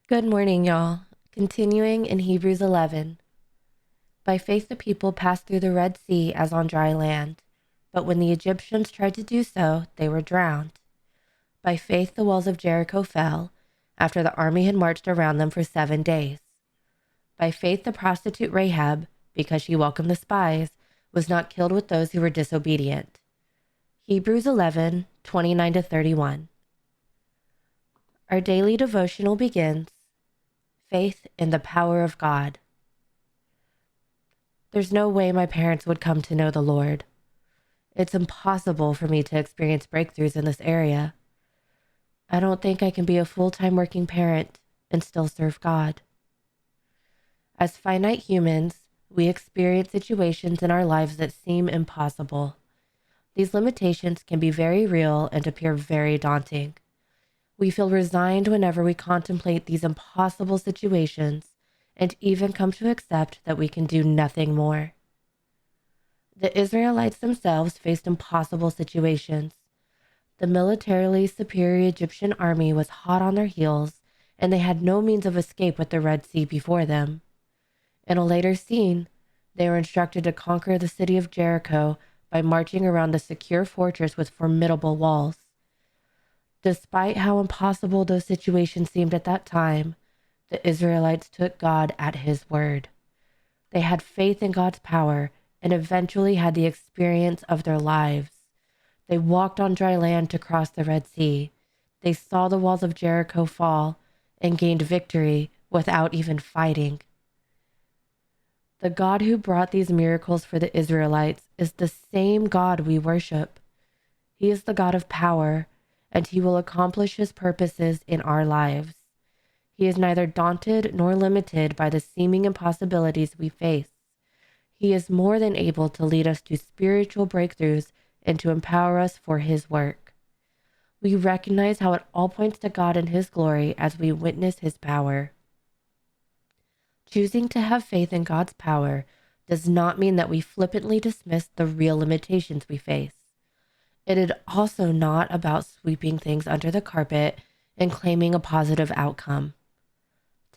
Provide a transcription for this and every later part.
Good morning, y'all. Continuing in Hebrews 11. By faith, the people passed through the Red Sea as on dry land. But when the Egyptians tried to do so, they were drowned. By faith, the walls of Jericho fell after the army had marched around them for 7 days. By faith, the prostitute Rahab, because she welcomed the spies, was not killed with those who were disobedient. Hebrews 11:29-31. Our daily devotional begins, Faith in the power of God. There's no way my parents would come to know the Lord. It's impossible for me to experience breakthroughs in this area. I don't think I can be a full-time working parent and still serve God. As finite humans, we experience situations in our lives that seem impossible. These limitations can be very real and appear very daunting. We feel resigned whenever we contemplate these impossible situations and even come to accept that we can do nothing more. The Israelites themselves faced impossible situations. The militarily superior Egyptian army was hot on their heels, and they had no means of escape with the Red Sea before them. In a later scene, they were instructed to conquer the city of Jericho by marching around the secure fortress with formidable walls. Despite how impossible those situations seemed at that time, the Israelites took God at his word. They had faith in God's power and eventually had the experience of their lives. They walked on dry land to cross the Red Sea. They saw the walls of Jericho fall and gained victory without even fighting. The God who brought these miracles for the Israelites is the same God we worship. He is the God of power, and he will accomplish his purposes in our lives. He is neither daunted nor limited by the seeming impossibilities we face. He is more than able to lead us to spiritual breakthroughs and to empower us for his work. We recognize how it all points to God and his glory as we witness his power. Choosing to have faith in God's power does not mean that we flippantly dismiss the real limitations we face. It is also not about sweeping things under the carpet and claiming a positive outcome.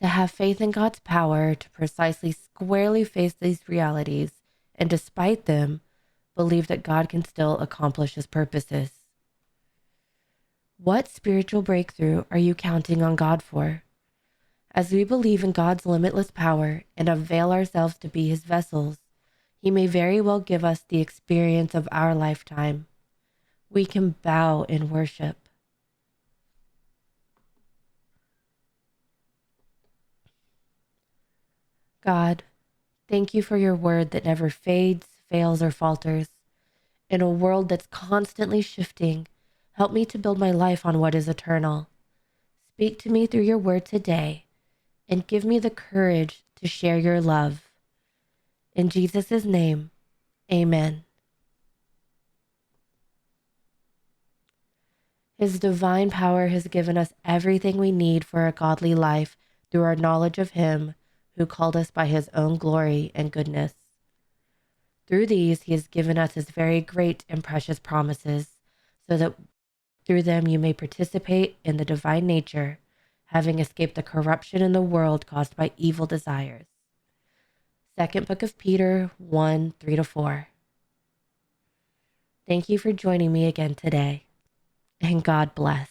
To have faith in God's power to precisely squarely face these realities and despite them, believe that God can still accomplish his purposes. What spiritual breakthrough are you counting on God for? As we believe in God's limitless power and avail ourselves to be his vessels, he may very well give us the experience of our lifetime. We can bow in worship. God, thank you for your word that never fades, fails, or falters. In a world that's constantly shifting, help me to build my life on what is eternal. Speak to me through your word today and give me the courage to share your love. In Jesus' name, amen. His divine power has given us everything we need for a godly life through our knowledge of him who called us by his own glory and goodness. Through these, he has given us his very great and precious promises, so that through them you may participate in the divine nature, having escaped the corruption in the world caused by evil desires. Second Book of Peter 1:3-4. Thank you for joining me again today, and God bless.